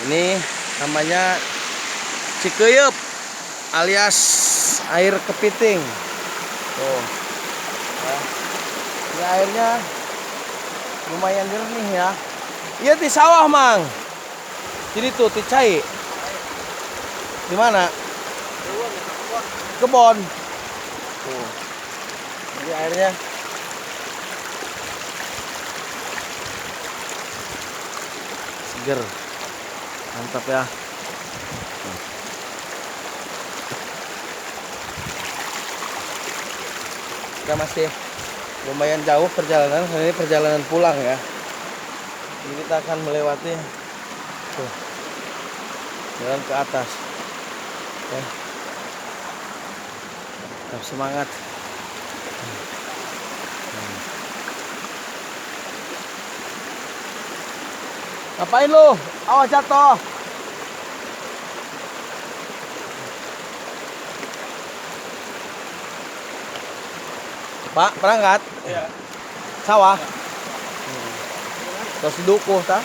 Ini namanya Cikeyup alias air kepiting. Tuh. Ya. Ini airnya lumayan jernih ya. Iya di sawah, Mang. Jadi tuh di cai. Di mana? Kebon. Tuh. Jadi airnya seger. Mantap ya. Kita masih lumayan jauh perjalanan. Ini perjalanan pulang ya. Ini kita akan melewati tuh, jalan ke atas. Ya. Tetap semangat. Ngapain lu? Awas jatuh. Pak, berangkat? Iya. Sawah? Terus dukuh, tak?